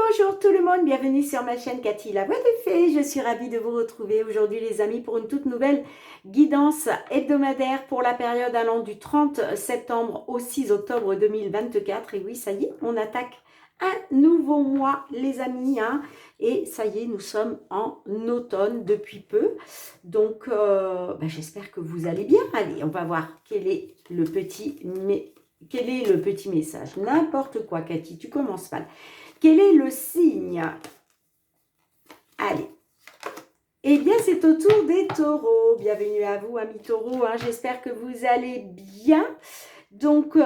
Bonjour tout le monde, bienvenue sur ma chaîne Cathy la voix des fées. Je suis ravie de vous retrouver aujourd'hui les amis pour une toute nouvelle guidance hebdomadaire pour la période allant du 30 septembre au 6 octobre 2024. Et oui, ça y est, on attaque un nouveau mois les amis, hein. Et ça y est, nous sommes en automne depuis peu. Donc j'espère que vous allez bien. Allez, on va voir quel est le petit message. N'importe quoi Cathy, tu commences mal. Quel est le signe? Allez. Eh bien, c'est au tour des taureaux. Bienvenue à vous, amis taureaux. Hein. J'espère que vous allez bien. Donc, on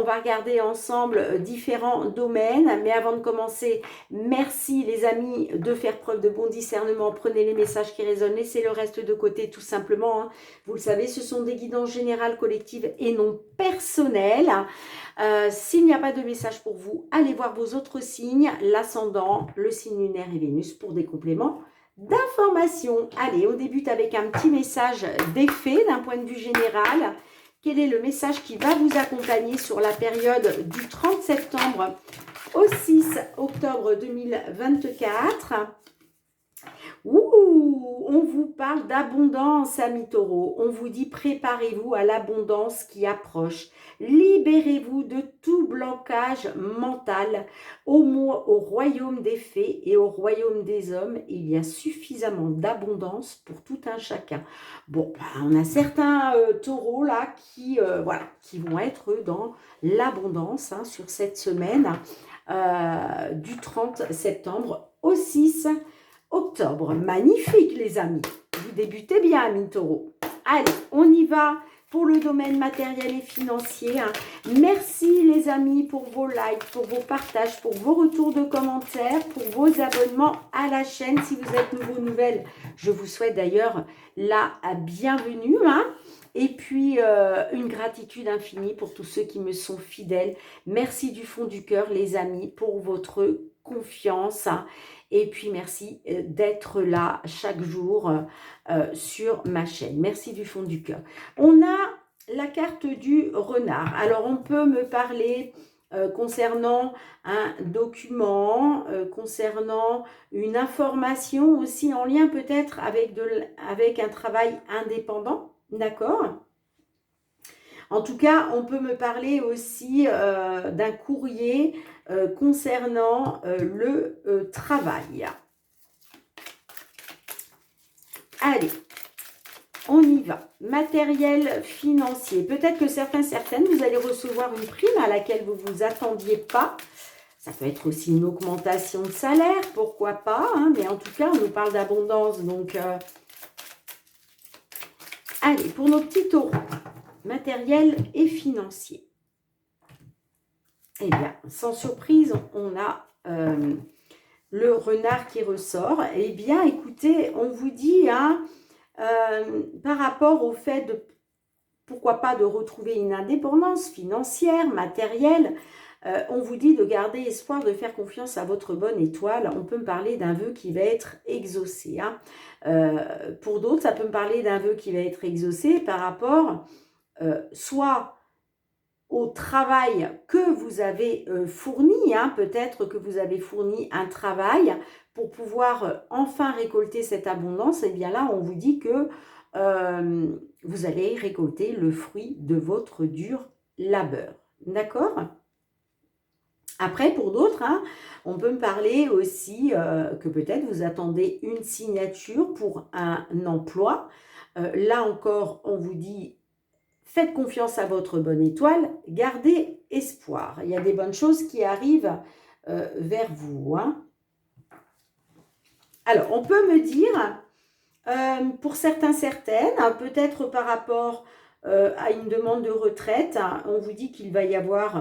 va regarder ensemble différents domaines. Mais avant de commencer, merci les amis de faire preuve de bon discernement. Prenez les messages qui résonnent, laissez le reste de côté tout simplement. Hein. Vous le savez, ce sont des guidances générales, collectives et non personnelles. S'il n'y a pas de message pour vous, allez voir vos autres signes, l'ascendant, le signe lunaire et Vénus pour des compléments d'information. Allez, on débute avec un petit message d'effet d'un point de vue général. Quel est le message qui va vous accompagner sur la période du 30 septembre au 6 octobre 2024? Ouh, on vous parle d'abondance, amis taureaux. On vous dit préparez-vous à l'abondance qui approche. Libérez-vous de tout blocage mental. Au royaume des fées et au royaume des hommes, il y a suffisamment d'abondance pour tout un chacun. Bon, on a certains taureaux là qui vont être dans l'abondance hein, sur cette semaine du 30 septembre au 6 octobre. Magnifique les amis. Vous débutez bien amis taureaux. Allez, on y va pour le domaine matériel et financier. Hein. Merci les amis pour vos likes, pour vos partages, pour vos retours de commentaires, pour vos abonnements à la chaîne. Si vous êtes nouveau, nouvelle, je vous souhaite d'ailleurs la bienvenue. Hein. Et puis, une gratitude infinie pour tous ceux qui me sont fidèles. Merci du fond du cœur les amis pour votre confiance. Hein. Et puis, merci d'être là chaque jour sur ma chaîne. Merci du fond du cœur. On a la carte du renard. Alors, on peut me parler concernant un document, concernant une information aussi en lien peut-être avec un travail indépendant. D'accord ? En tout cas, on peut me parler aussi d'un courrier concernant le travail. Allez, on y va. Matériel financier. Peut-être que certaines, vous allez recevoir une prime à laquelle vous ne vous attendiez pas. Ça peut être aussi une augmentation de salaire, pourquoi pas. Hein, mais en tout cas, on nous parle d'abondance. Donc, allez, pour nos petits taureaux. Matériel et financier. Eh bien, sans surprise, on a le renard qui ressort. Eh bien, écoutez, on vous dit, hein, par rapport au fait de, pourquoi pas, de retrouver une indépendance financière, matérielle, on vous dit de garder espoir, de faire confiance à votre bonne étoile. On peut me parler d'un vœu qui va être exaucé. Hein. Pour d'autres, ça peut me parler d'un vœu qui va être exaucé par rapport soit au travail que vous avez fourni, hein, peut-être que vous avez fourni un travail pour pouvoir enfin récolter cette abondance, et bien là, on vous dit que vous allez récolter le fruit de votre dur labeur. D'accord ? Après, pour d'autres, hein, on peut me parler aussi que peut-être vous attendez une signature pour un emploi. Là encore, on vous dit faites confiance à votre bonne étoile, gardez espoir. Il y a des bonnes choses qui arrivent vers vous. Hein. Alors, on peut me dire, pour certaines, peut-être par rapport à une demande de retraite, hein, on vous dit qu'il va y avoir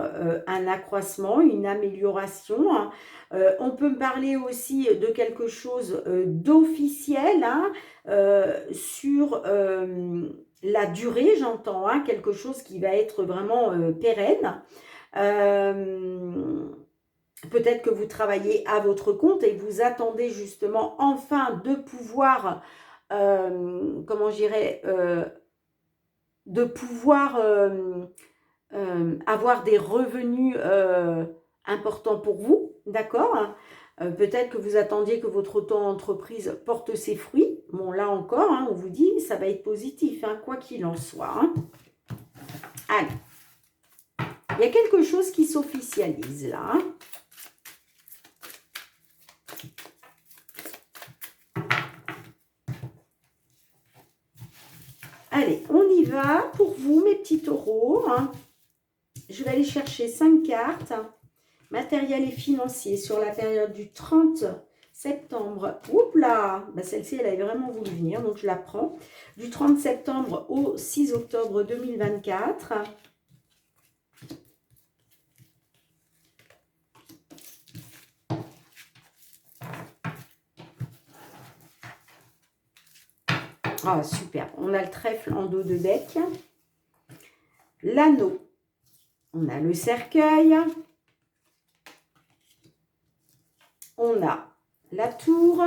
un accroissement, une amélioration. Hein. On peut me parler aussi de quelque chose d'officiel hein, sur la durée, j'entends, hein, quelque chose qui va être vraiment pérenne. Peut-être que vous travaillez à votre compte et vous attendez justement enfin de pouvoir, comment je dirais, de pouvoir avoir des revenus important pour vous, d'accord? Peut-être que vous attendiez que votre auto-entreprise porte ses fruits. Bon, là encore, hein, on vous dit, ça va être positif, hein, quoi qu'il en soit. Hein. Allez. Il y a quelque chose qui s'officialise là. Hein. Allez, on y va pour vous, mes petits taureaux. Hein. Je vais aller chercher 5 cartes. Matériel et financier sur la période du 30 septembre. Oups là, bah celle-ci, elle avait vraiment voulu venir, donc je la prends. Du 30 septembre au 6 octobre 2024. Ah, super. On a le trèfle en dos de bec. L'anneau. On a le cercueil. On a la tour.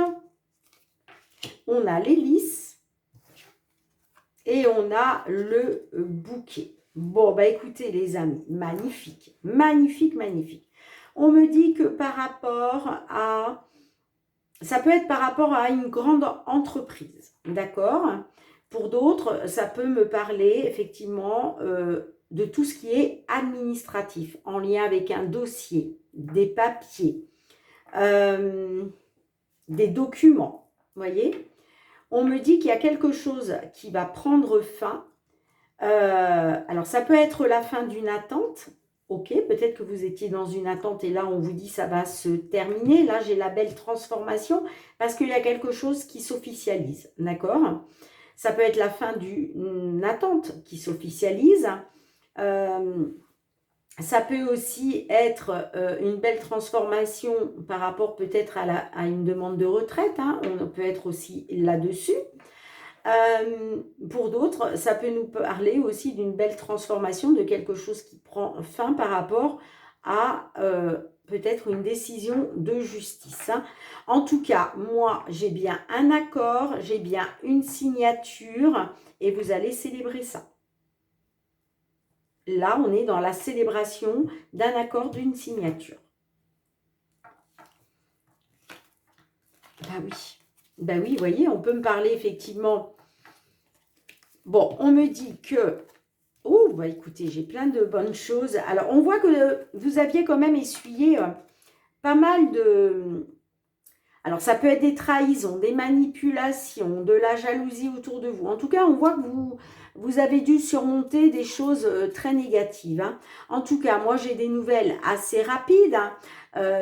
On a l'hélice. Et on a le bouquet. Bon, bah écoutez les amis, magnifique. Magnifique, magnifique. On me dit que par rapport à... Ça peut être par rapport à une grande entreprise, d'accord? Pour d'autres, ça peut me parler effectivement de tout ce qui est administratif, en lien avec un dossier, des papiers, des documents, vous voyez? On me dit qu'il y a quelque chose qui va prendre fin. Alors, ça peut être la fin d'une attente. Ok, peut-être que vous étiez dans une attente et là, on vous dit ça va se terminer. Là, j'ai la belle transformation parce qu'il y a quelque chose qui s'officialise. D'accord? Ça peut être la fin d'une attente qui s'officialise. Ça peut aussi être une belle transformation par rapport peut-être à une demande de retraite. Hein. On peut être aussi là-dessus. Pour d'autres, ça peut nous parler aussi d'une belle transformation, de quelque chose qui prend fin par rapport à peut-être une décision de justice. Hein. En tout cas, moi, j'ai bien un accord, j'ai bien une signature et vous allez célébrer ça. Là, on est dans la célébration d'un accord, d'une signature. Bah oui. Ben oui, vous voyez, on peut me parler effectivement. Bon, on me dit que... Oh, bah écoutez, j'ai plein de bonnes choses. Alors, on voit que vous aviez quand même essuyé pas mal de... Alors, ça peut être des trahisons, des manipulations, de la jalousie autour de vous. En tout cas, on voit que vous avez dû surmonter des choses très négatives. Hein. En tout cas, moi, j'ai des nouvelles assez rapides, hein,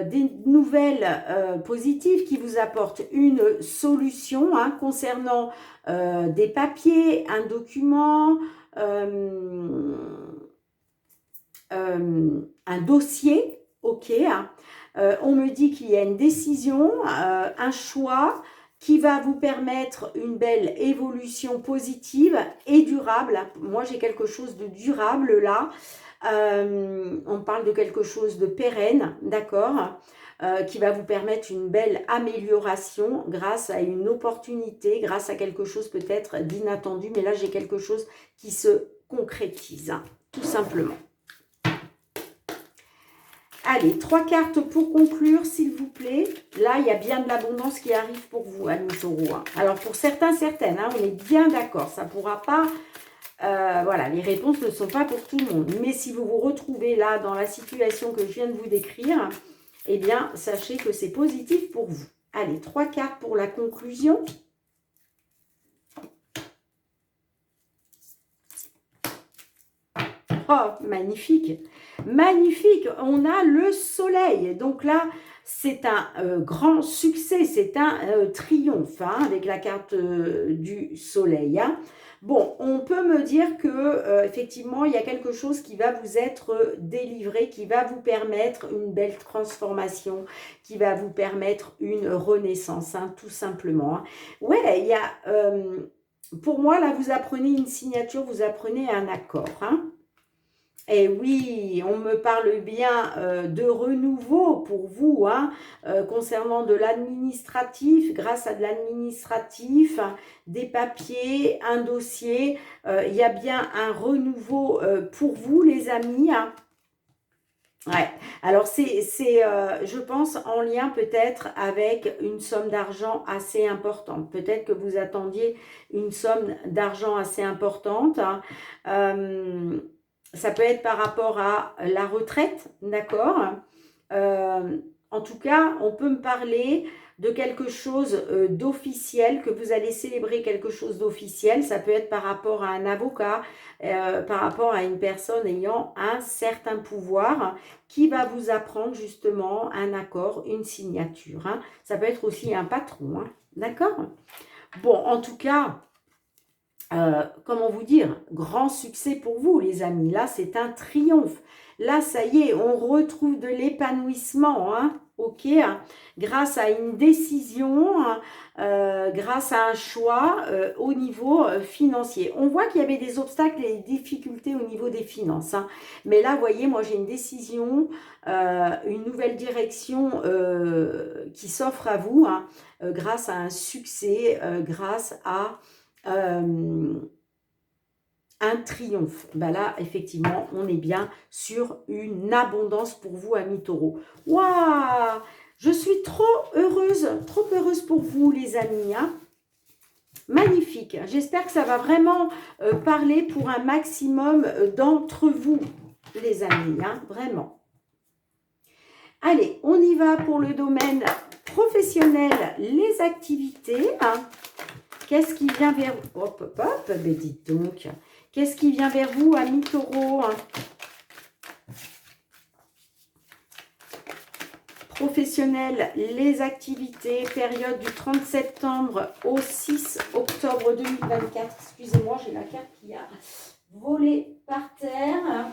des nouvelles positives qui vous apportent une solution hein, concernant des papiers, un document, un dossier, ok, hein. On me dit qu'il y a une décision, un choix qui va vous permettre une belle évolution positive et durable. Moi, j'ai quelque chose de durable là. On parle de quelque chose de pérenne, d'accord, qui va vous permettre une belle amélioration grâce à une opportunité, grâce à quelque chose peut-être d'inattendu. Mais là, j'ai quelque chose qui se concrétise, hein, tout simplement. Allez, 3 cartes pour conclure, s'il vous plaît. Là, il y a bien de l'abondance qui arrive pour vous, amis taureaux. Hein. Alors, pour certains, certaines, hein, on est bien d'accord. Ça ne pourra pas... voilà, les réponses ne sont pas pour tout le monde. Mais si vous vous retrouvez là, dans la situation que je viens de vous décrire, eh bien, sachez que c'est positif pour vous. Allez, 3 cartes pour la conclusion. Oh, magnifique. Magnifique. On a le soleil. Donc là, c'est un grand succès. C'est un triomphe hein, avec la carte du soleil. Hein. Bon, on peut me dire que effectivement, il y a quelque chose qui va vous être délivré, qui va vous permettre une belle transformation, qui va vous permettre une renaissance, hein, tout simplement. Hein. Ouais, il y a... pour moi, là, vous apprenez une signature, vous apprenez un accord, hein. Et oui, on me parle bien de renouveau pour vous, hein, concernant de l'administratif, grâce à de l'administratif, des papiers, un dossier. Il y a bien un renouveau pour vous, les amis. Hein. Ouais. Alors je pense, en lien peut-être avec une somme d'argent assez importante. Peut-être que vous attendiez une somme d'argent assez importante, hein. Euh, Ça peut être par rapport à la retraite, d'accord? Euh, En tout cas, on peut me parler de quelque chose d'officiel, que vous allez célébrer quelque chose d'officiel. Ça peut être par rapport à un avocat, par rapport à une personne ayant un certain pouvoir qui va vous apprendre justement un accord, une signature, hein. Ça peut être aussi un patron, hein. D'accord? Bon, en tout cas, comment vous dire, grand succès pour vous, les amis. Là, c'est un triomphe. Là, ça y est, on retrouve de l'épanouissement, hein. Ok, hein, grâce à une décision, hein, grâce à un choix au niveau financier. On voit qu'il y avait des obstacles et des difficultés au niveau des finances, hein. Mais là, vous voyez, moi, j'ai une décision, une nouvelle direction qui s'offre à vous, hein, grâce à un succès, grâce à un triomphe. Ben là, effectivement, on est bien sur une abondance pour vous, amis taureaux. Waouh! Je suis trop heureuse pour vous, les amis, hein. Magnifique. J'espère que ça va vraiment parler pour un maximum d'entre vous, les amis, hein, vraiment. Allez, on y va pour le domaine professionnel, les activités, hein. Qu'est-ce qui vient vers vous? Hop, hop, hop, ben dites donc. Qu'est-ce qui vient vers vous, amis taureaux? Professionnel, les activités, période du 30 septembre au 6 octobre 2024. Excusez-moi, j'ai la carte qui a volé par terre.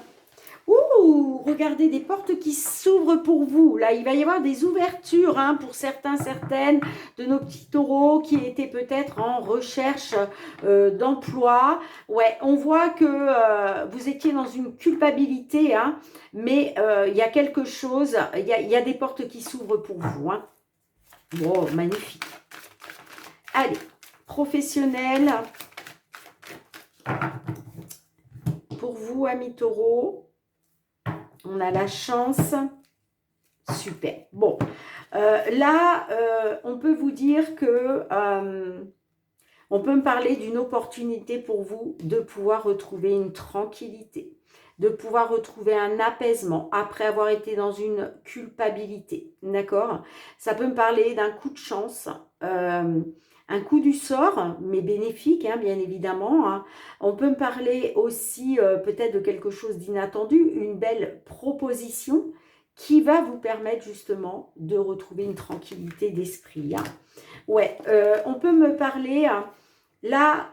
Ouh, regardez, des portes qui s'ouvrent pour vous. Là, il va y avoir des ouvertures, hein, pour certains, certaines de nos petits taureaux qui étaient peut-être en recherche d'emploi. Ouais, on voit que vous étiez dans une culpabilité, hein, mais il y a quelque chose, il y a des portes qui s'ouvrent pour vous, hein. Wow, magnifique. Allez, professionnel. Pour vous, amis taureaux. On a la chance. Super. Bon, là, on peut vous dire que on peut me parler d'une opportunité pour vous de pouvoir retrouver une tranquillité, de pouvoir retrouver un apaisement après avoir été dans une culpabilité. D'accord? Ça peut me parler d'un coup de chance, un coup du sort, mais bénéfique, hein, bien évidemment, hein. On peut me parler aussi peut-être de quelque chose d'inattendu, une belle proposition qui va vous permettre justement de retrouver une tranquillité d'esprit, hein. Ouais, on peut me parler, hein, là,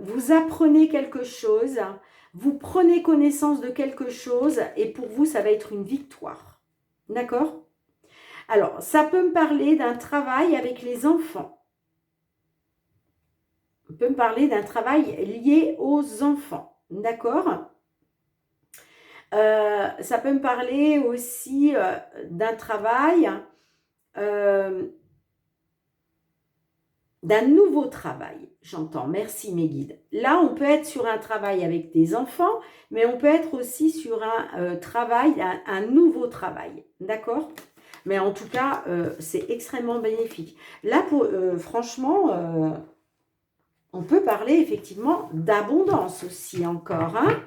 vous apprenez quelque chose, vous prenez connaissance de quelque chose et pour vous, ça va être une victoire. D'accord? Alors, ça peut me parler d'un travail avec les enfants. On peut me parler d'un travail lié aux enfants. D'accord? Ça peut me parler aussi d'un travail, d'un nouveau travail, j'entends. Merci mes guides. Là, on peut être sur un travail avec des enfants, mais on peut être aussi sur un travail, un nouveau travail. D'accord? Mais en tout cas, c'est extrêmement bénéfique. Là, franchement, on peut parler effectivement d'abondance aussi encore, hein?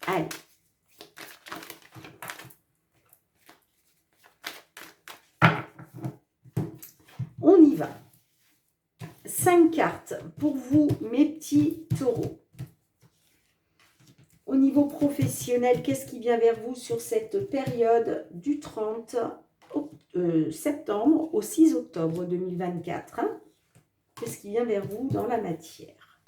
Allez. On y va. 5 cartes pour vous, mes petits taureaux. Au niveau professionnel, qu'est-ce qui vient vers vous sur cette période du 30 septembre au 6 octobre 2024, hein? Qu'est-ce qui vient vers vous dans la matière?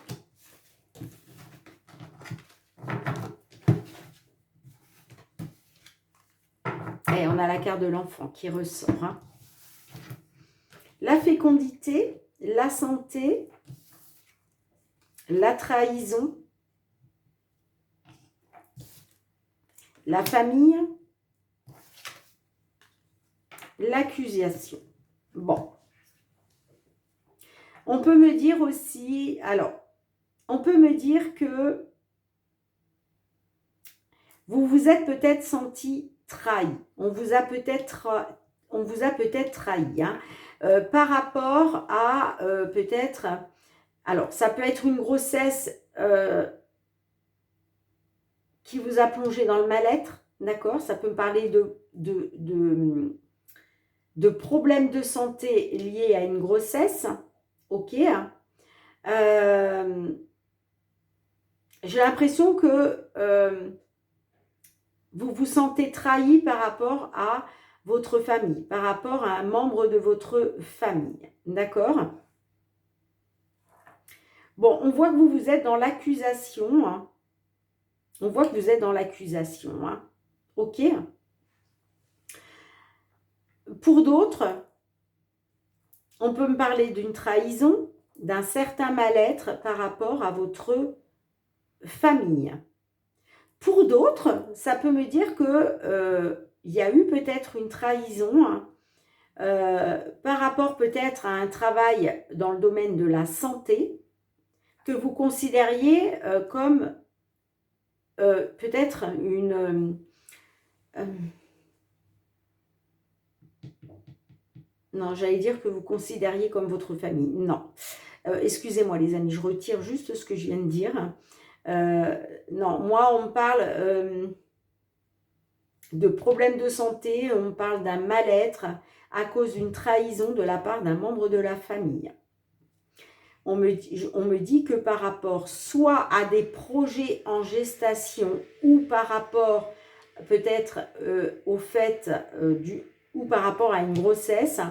Et on a la carte de l'enfant qui ressort, hein? La fécondité, la santé, la trahison, la famille, l'accusation. Bon. On peut me dire aussi, alors, on peut me dire que Vous vous êtes peut-être senti trahi. On vous a peut-être trahi. Hein, par rapport à peut-être... Alors, ça peut être une grossesse qui vous a plongé dans le mal-être. D'accord? Ça peut me parler de problèmes de santé liés à une grossesse. Ok. J'ai l'impression que vous vous sentez trahi par rapport à votre famille, par rapport à un membre de votre famille. D'accord? Bon, on voit que vous êtes dans l'accusation. Hein. On voit que vous êtes dans l'accusation. Hein. Ok? Pour d'autres, on peut me parler d'une trahison, d'un certain mal-être par rapport à votre famille. Pour d'autres, ça peut me dire que il y a eu peut-être une trahison hein, par rapport peut-être à un travail dans le domaine de la santé que vous considériez comme peut-être une... non, j'allais dire que vous considériez comme votre famille. Non. Excusez-moi les amis, je retire juste ce que je viens de dire. Non, moi on me parle de problèmes de santé, on me parle d'un mal-être à cause d'une trahison de la part d'un membre de la famille. On me dit que par rapport soit à des projets en gestation ou par rapport peut-être au fait ou par rapport à une grossesse,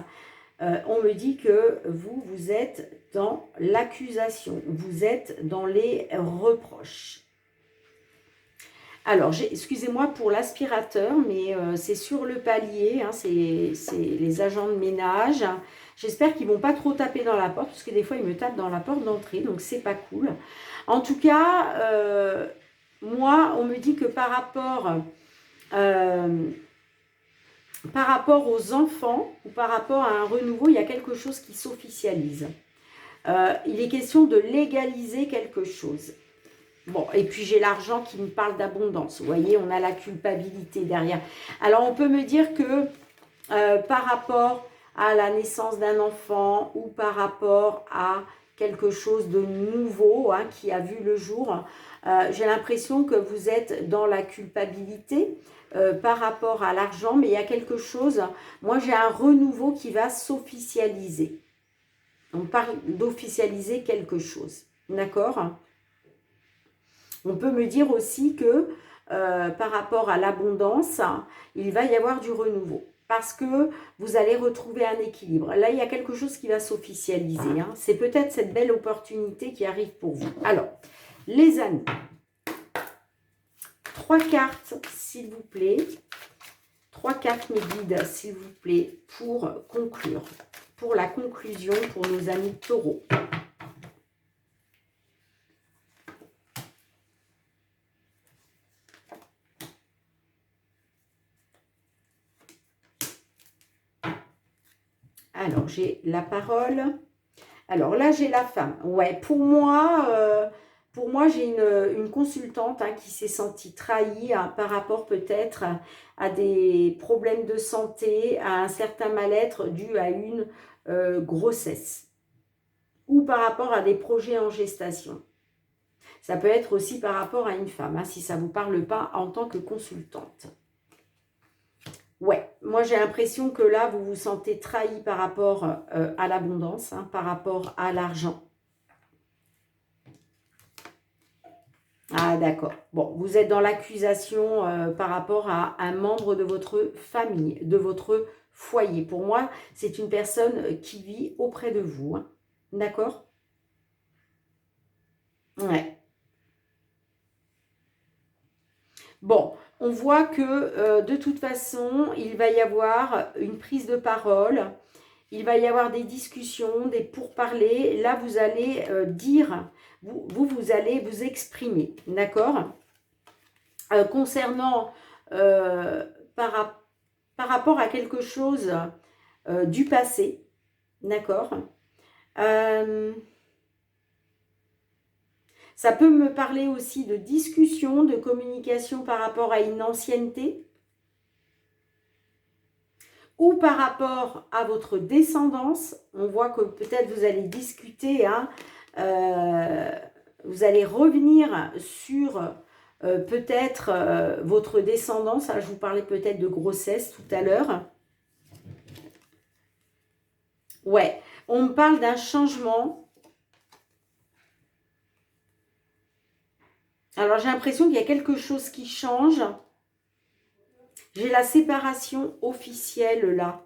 on me dit que vous êtes dans l'accusation, vous êtes dans les reproches. Alors, excusez-moi pour l'aspirateur, mais c'est sur le palier, hein, c'est les agents de ménage. J'espère qu'ils ne vont pas trop taper dans la porte, parce que des fois, ils me tapent dans la porte d'entrée, donc c'est pas cool. En tout cas, moi, on me dit que par rapport aux enfants, ou par rapport à un renouveau, il y a quelque chose qui s'officialise. Il est question de légaliser quelque chose. Bon, et puis j'ai l'argent qui me parle d'abondance. Vous voyez, on a la culpabilité derrière. Alors, on peut me dire que par rapport à la naissance d'un enfant ou par rapport à quelque chose de nouveau hein, qui a vu le jour, j'ai l'impression que vous êtes dans la culpabilité par rapport à l'argent, mais il y a quelque chose, moi j'ai un renouveau qui va s'officialiser. On parle d'officialiser quelque chose, d'accord ? On peut me dire aussi que par rapport à l'abondance, il va y avoir du renouveau. Parce que vous allez retrouver un équilibre. Là, il y a quelque chose qui va s'officialiser. Hein. C'est peut-être cette belle opportunité qui arrive pour vous. Alors, les amis, 3 cartes, s'il vous plaît. 3 cartes, mes guides, s'il vous plaît, pour conclure. Pour la conclusion, pour nos amis taureaux. Alors, j'ai la parole. Alors là, j'ai la femme. Ouais, pour moi j'ai une consultante hein, qui s'est sentie trahie hein, par rapport peut-être à des problèmes de santé, à un certain mal-être dû à une grossesse ou par rapport à des projets en gestation. Ça peut être aussi par rapport à une femme, hein, si ça ne vous parle pas en tant que consultante. Ouais, moi j'ai l'impression que là, vous vous sentez trahi par rapport à l'abondance, hein, par rapport à l'argent. Ah d'accord. Bon, vous êtes dans l'accusation par rapport à un membre de votre famille, de votre foyer. Pour moi, c'est une personne qui vit auprès de vous. Hein. D'accord ? Ouais. Bon, on voit que de toute façon, il va y avoir une prise de parole. Il va y avoir des discussions, des pourparlers. Là, vous allez dire, vous allez vous exprimer, d'accord ? Concernant, par rapport à quelque chose du passé, d'accord ? Ça peut me parler aussi de discussion, de communication par rapport à une ancienneté ou par rapport à votre descendance. On voit que peut-être vous allez discuter, hein, vous allez revenir sur peut-être votre descendance. Je vous parlais peut-être de grossesse tout à l'heure. Ouais, on me parle d'un changement. Alors, j'ai l'impression qu'il y a quelque chose qui change. J'ai la séparation officielle, là.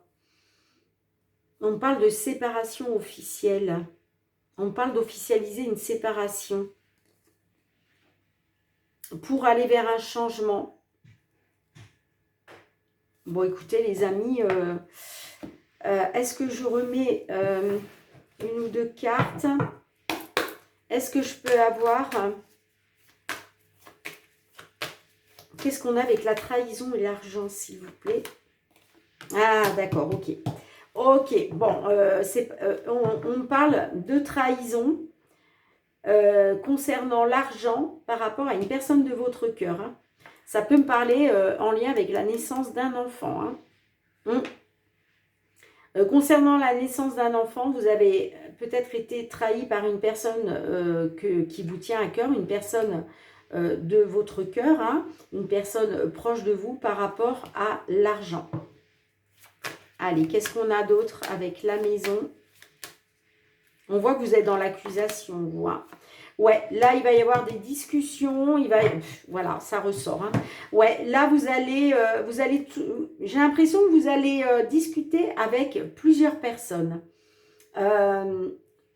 On me parle de séparation officielle. On me parle d'officialiser une séparation. Pour aller vers un changement. Bon, écoutez, les amis, est-ce que je remets une ou deux cartes? Est-ce que je peux avoir... Qu'est-ce qu'on a avec la trahison et l'argent, s'il vous plaît? Ah, d'accord, ok. Ok, bon, on me parle de trahison concernant l'argent par rapport à une personne de votre cœur. Hein. Ça peut me parler en lien avec la naissance d'un enfant. Hein. Concernant la naissance d'un enfant, vous avez peut-être été trahi par une personne qui vous tient à cœur, une personne de votre cœur, hein, une personne proche de vous par rapport à l'argent. Allez, qu'est-ce qu'on a d'autre avec la maison? On voit que vous êtes dans l'accusation, vous. Hein. Ouais, là, il va y avoir des discussions. Voilà, ça ressort. Hein. Ouais, là, vous allez j'ai l'impression que vous allez discuter avec plusieurs personnes.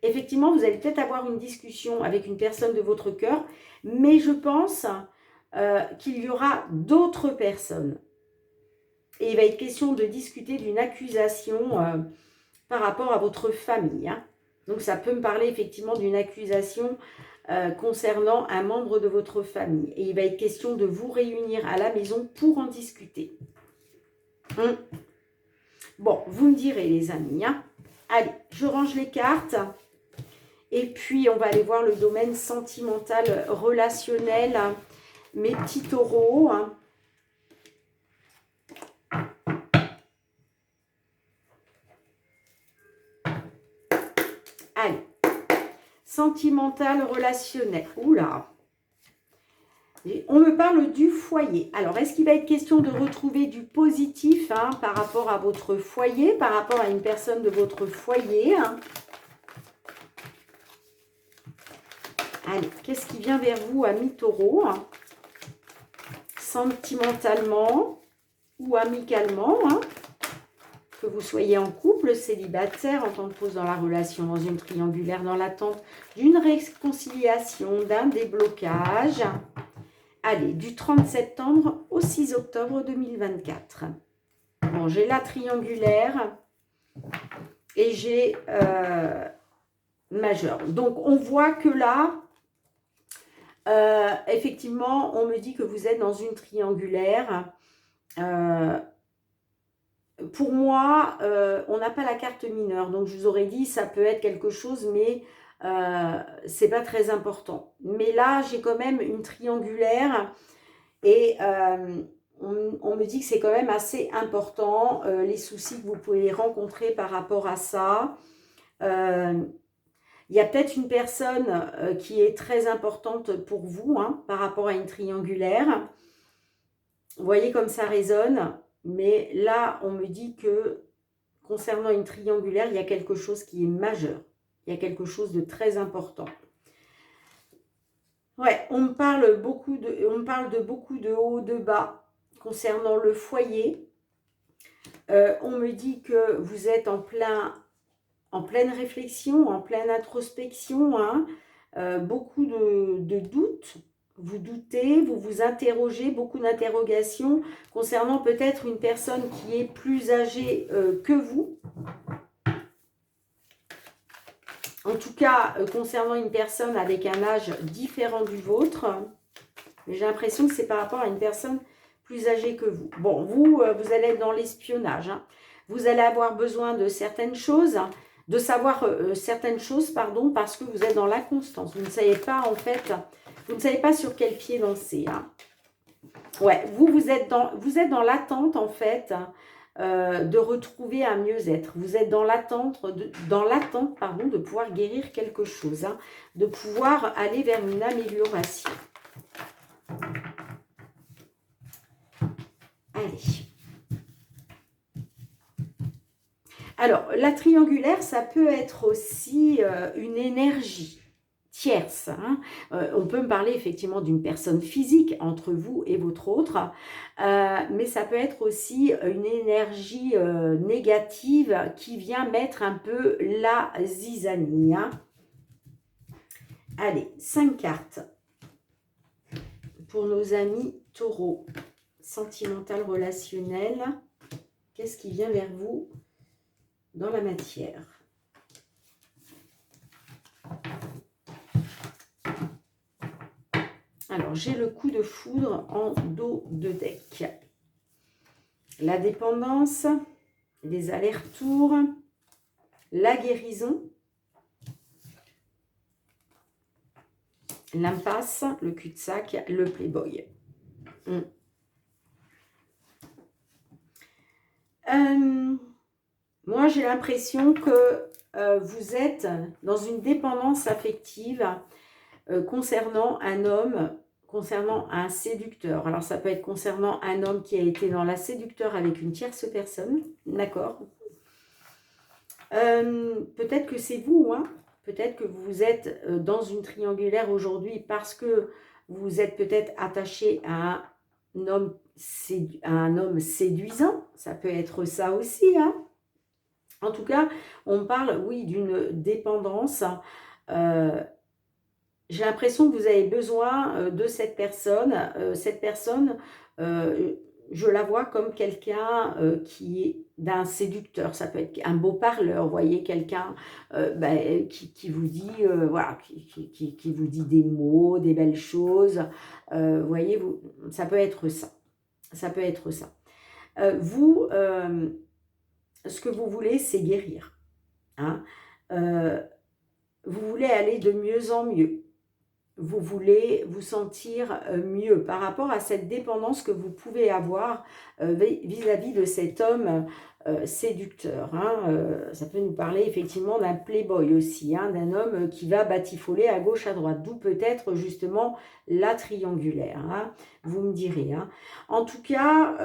Effectivement, vous allez peut-être avoir une discussion avec une personne de votre cœur, mais je pense qu'il y aura d'autres personnes. Et il va être question de discuter d'une accusation par rapport à votre famille. Hein. Donc, ça peut me parler effectivement d'une accusation concernant un membre de votre famille. Et il va être question de vous réunir à la maison pour en discuter. Bon, vous me direz les amis. Hein. Allez, je range les cartes. Et puis, on va aller voir le domaine sentimental, relationnel. Hein. Mes petits taureaux. Hein. Allez. Sentimental, relationnel. Oula. On me parle du foyer. Alors, est-ce qu'il va être question de retrouver du positif hein, par rapport à votre foyer, par rapport à une personne de votre foyer hein. Allez, qu'est-ce qui vient vers vous, amis taureaux hein, sentimentalement ou amicalement hein, que vous soyez en couple, célibataire, en temps de pause dans la relation, dans une triangulaire, dans l'attente d'une réconciliation, d'un déblocage. Allez, du 30 septembre au 6 octobre 2024. Bon, j'ai la triangulaire et j'ai majeur. Donc, on voit que là, effectivement, on me dit que vous êtes dans une triangulaire. Pour moi, on n'a pas la carte mineure. Donc, je vous aurais dit, ça peut être quelque chose, mais c'est pas très important. Mais là, j'ai quand même une triangulaire et on me dit que c'est quand même assez important, les soucis que vous pouvez rencontrer par rapport à ça. Il y a peut-être une personne qui est très importante pour vous hein, par rapport à une triangulaire. Vous voyez comme ça résonne. Mais là, on me dit que concernant une triangulaire, il y a quelque chose qui est majeur. Il y a quelque chose de très important. Ouais, on me parle de beaucoup de haut, de bas concernant le foyer. On me dit que vous êtes en pleine réflexion, en pleine introspection. Hein, beaucoup de doutes. Vous doutez, vous vous interrogez, beaucoup d'interrogations concernant peut-être une personne qui est plus âgée que vous. En tout cas, concernant une personne avec un âge différent du vôtre. J'ai l'impression que c'est par rapport à une personne plus âgée que vous. Bon, vous allez être dans l'espionnage. Hein. Vous allez avoir besoin de certaines choses. de savoir certaines choses, pardon, parce que vous êtes dans l'inconstance. Vous ne savez pas, en fait, vous ne savez pas sur quel pied danser. Hein. Ouais, vous êtes dans l'attente, en fait, de retrouver un mieux-être. Vous êtes dans l'attente, pardon, de pouvoir guérir quelque chose, hein, de pouvoir aller vers une amélioration. Allez. Alors, la triangulaire, ça peut être aussi une énergie tierce. Hein. On peut me parler effectivement d'une personne physique entre vous et votre autre, mais ça peut être aussi une énergie négative qui vient mettre un peu la zizanie. Hein. Allez, 5 cartes pour nos amis taureaux. Sentimental, relationnel. Qu'est-ce qui vient vers vous dans la matière? Alors, j'ai le coup de foudre en dos de deck. La dépendance, les allers-retours, la guérison, l'impasse, le cul-de-sac, le playboy. Moi, j'ai l'impression que vous êtes dans une dépendance affective concernant un homme, concernant un séducteur. Alors, ça peut être concernant un homme qui a été dans la séducteur avec une tierce personne, d'accord. Peut-être que c'est vous, hein. Peut-être que vous êtes dans une triangulaire aujourd'hui parce que vous êtes peut-être attaché à un homme séduisant. Ça peut être ça aussi, hein. En tout cas, on parle, oui, d'une dépendance. J'ai l'impression que vous avez besoin de cette personne. Cette personne, je la vois comme quelqu'un qui est d'un séducteur. Ça peut être un beau parleur, vous voyez, quelqu'un qui vous dit, voilà, qui vous dit des mots, des belles choses. Vous voyez, ça peut être ça. Ça peut être ça. Vous, ce que vous voulez, c'est guérir. Hein. Vous voulez aller de mieux en mieux. Vous voulez vous sentir mieux par rapport à cette dépendance que vous pouvez avoir vis-à-vis de cet homme séducteur. Hein. Ça peut nous parler effectivement d'un playboy aussi, hein, d'un homme qui va batifoler à gauche, à droite, d'où peut-être justement la triangulaire. Hein. Vous me direz. Hein. En tout cas,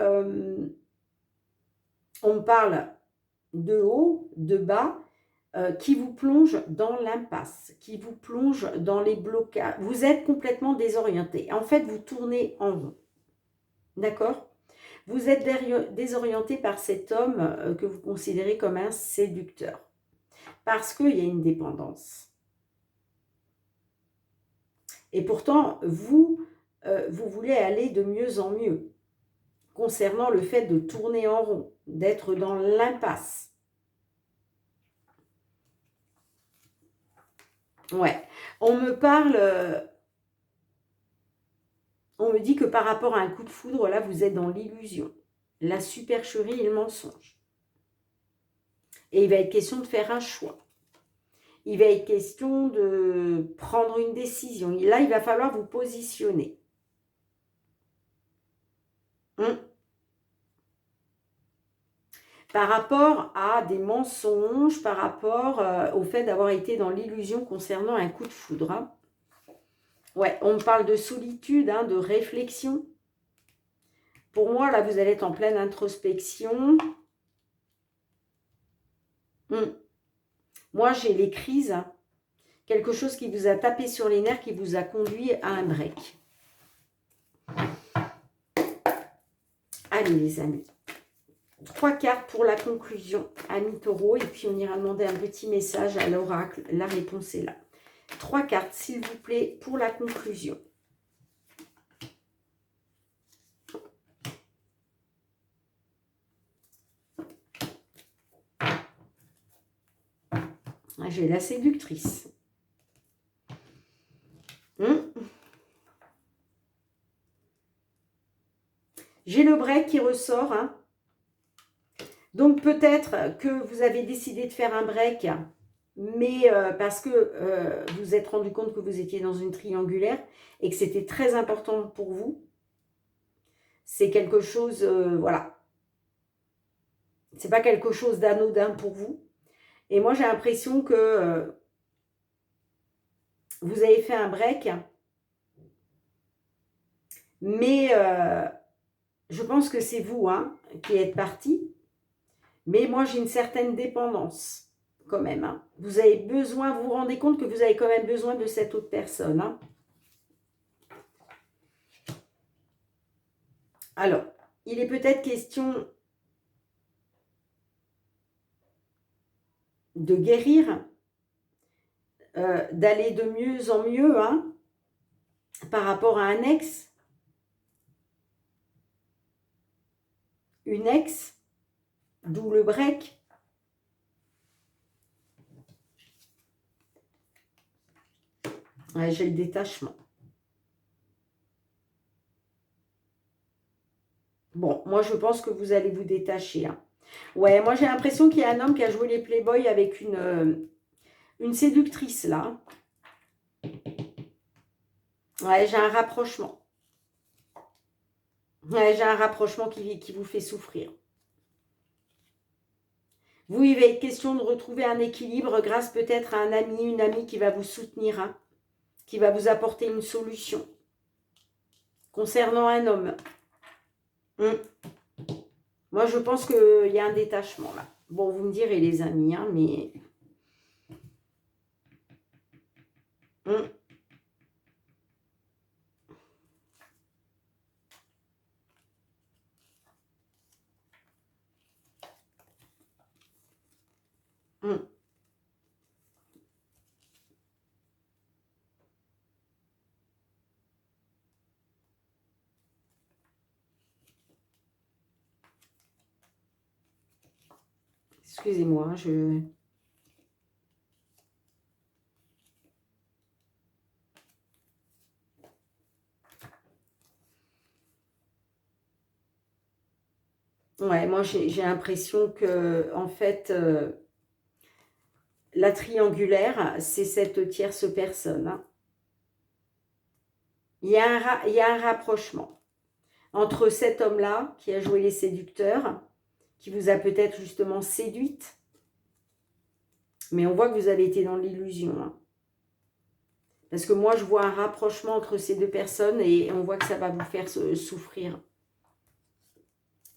on parle de haut, de bas, qui vous plonge dans l'impasse, qui vous plonge dans les blocages. Vous êtes complètement désorienté. En fait, vous tournez en rond. D'accord? Vous êtes désorienté par cet homme que vous considérez comme un séducteur. Parce qu'il y a une dépendance. Et pourtant, vous voulez aller de mieux en mieux. Concernant le fait de tourner en rond, d'être dans l'impasse. Ouais, on me parle, on me dit que par rapport à un coup de foudre, là, vous êtes dans l'illusion, la supercherie et le mensonge. Et il va être question de faire un choix. Il va être question de prendre une décision. Et là, il va falloir vous positionner. Par rapport à des mensonges, par rapport au fait d'avoir été dans l'illusion concernant un coup de foudre. Hein. Ouais, on me parle de solitude, hein, de réflexion. Pour moi, là, vous allez être en pleine introspection. Moi, j'ai les crises. Hein. Quelque chose qui vous a tapé sur les nerfs, qui vous a conduit à un break. Allez, les amis. 3 cartes pour la conclusion, amis taureaux. Et puis, on ira demander un petit message à l'oracle. La réponse est là. 3 cartes, s'il vous plaît, pour la conclusion. J'ai la séductrice. J'ai le break qui ressort. Hein. Donc peut-être que vous avez décidé de faire un break, mais parce que vous vous êtes rendu compte que vous étiez dans une triangulaire et que c'était très important pour vous. C'est quelque chose, voilà. C'est pas quelque chose d'anodin pour vous. Et moi, j'ai l'impression que vous avez fait un break, mais je pense que c'est vous hein, qui êtes parti. Mais moi, j'ai une certaine dépendance quand même. Hein. Vous avez besoin, vous vous rendez compte que vous avez quand même besoin de cette autre personne. Hein. Alors, il est peut-être question de guérir, d'aller de mieux en mieux hein, par rapport à un ex, une ex, d'où le break. Ouais, j'ai le détachement. Bon, moi je pense que vous allez vous détacher. Hein. Ouais, moi j'ai l'impression qu'il y a un homme qui a joué les Playboys avec une séductrice là. Ouais, j'ai un rapprochement. Ouais, j'ai un rapprochement qui vous fait souffrir. Vous, il va être question de retrouver un équilibre grâce peut-être à un ami, une amie qui va vous soutenir, hein, qui va vous apporter une solution concernant un homme. Moi, je pense qu'il y a un détachement là. Bon, vous me direz les amis, hein, mais... Hum, hum. Excusez-moi, je... Ouais, moi, j'ai l'impression que, en fait, la triangulaire, c'est cette tierce personne. Hein. Il y a un rapprochement entre cet homme-là qui a joué les séducteurs, qui vous a peut-être justement séduite, mais on voit que vous avez été dans l'illusion. Hein. Parce que moi, je vois un rapprochement entre ces deux personnes et on voit que ça va vous faire souffrir.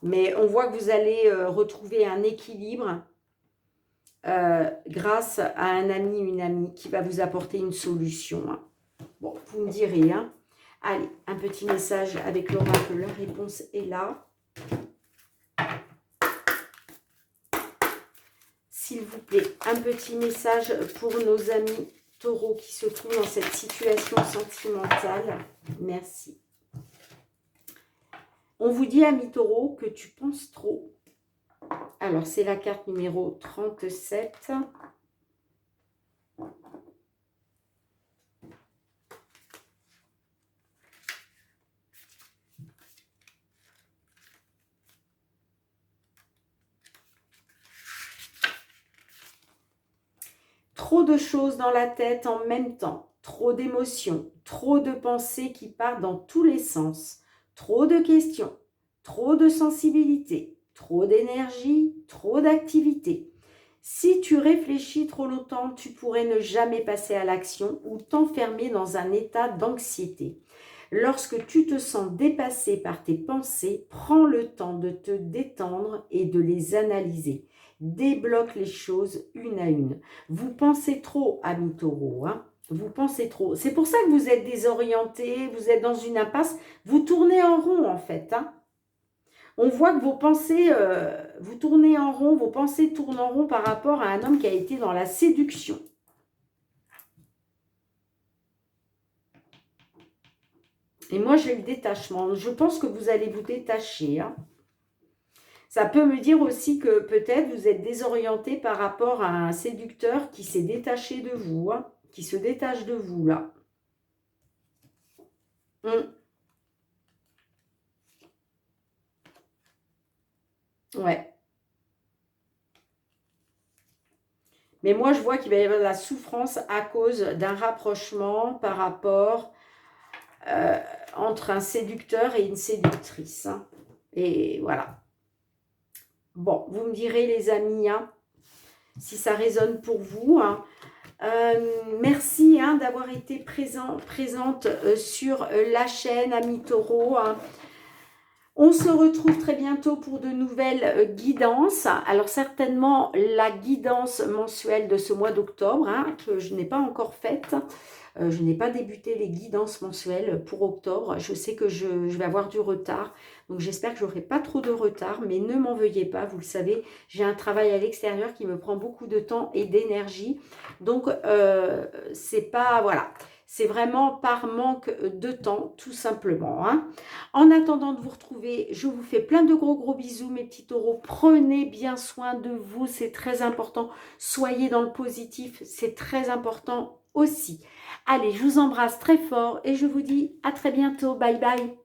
Mais on voit que vous allez retrouver un équilibre grâce à un ami, une amie qui va vous apporter une solution. Hein. Bon, vous me direz. Hein. Allez, un petit message avec l'oracle. La réponse est là. S'il vous plaît, un petit message pour nos amis taureaux qui se trouvent dans cette situation sentimentale. Merci. On vous dit, ami taureau, que tu penses trop. Alors, c'est la carte numéro 37. Trop de choses dans la tête en même temps, trop d'émotions, trop de pensées qui partent dans tous les sens, trop de questions, trop de sensibilité, trop d'énergie, trop d'activité. Si tu réfléchis trop longtemps, tu pourrais ne jamais passer à l'action ou t'enfermer dans un état d'anxiété. Lorsque tu te sens dépassé par tes pensées, prends le temps de te détendre et de les analyser. Débloque les choses une à une. Vous pensez trop, ami taureau, hein? Vous pensez trop. C'est pour ça que vous êtes désorienté, vous êtes dans une impasse, vous tournez en rond en fait. Hein? On voit que vos pensées, vous tournez en rond, vos pensées tournent en rond par rapport à un homme qui a été dans la séduction. Et moi, j'ai le détachement. Je pense que vous allez vous détacher. Hein. Ça peut me dire aussi que peut-être vous êtes désorienté par rapport à un séducteur qui s'est détaché de vous, hein, qui se détache de vous, là. Ouais. Mais moi, je vois qu'il va y avoir de la souffrance à cause d'un rapprochement par rapport euh, entre un séducteur et une séductrice, hein. Et voilà. Bon, vous me direz les amis, hein, si ça résonne pour vous, hein. Merci hein, d'avoir été présente sur la chaîne Amis Taureau, hein. On se retrouve très bientôt pour de nouvelles guidances. Alors certainement la guidance mensuelle de ce mois d'octobre, hein, que je n'ai pas encore faite. Je n'ai pas débuté les guidances mensuelles pour octobre. Je sais que je vais avoir du retard. Donc j'espère que je n'aurai pas trop de retard. Mais ne m'en veuillez pas. Vous le savez, j'ai un travail à l'extérieur qui me prend beaucoup de temps et d'énergie. Donc c'est pas... Voilà. C'est vraiment par manque de temps, tout simplement, hein. En attendant de vous retrouver, je vous fais plein de gros bisous, mes petits taureaux. Prenez bien soin de vous, c'est très important. Soyez dans le positif, c'est très important aussi. Allez, je vous embrasse très fort et je vous dis à très bientôt. Bye bye.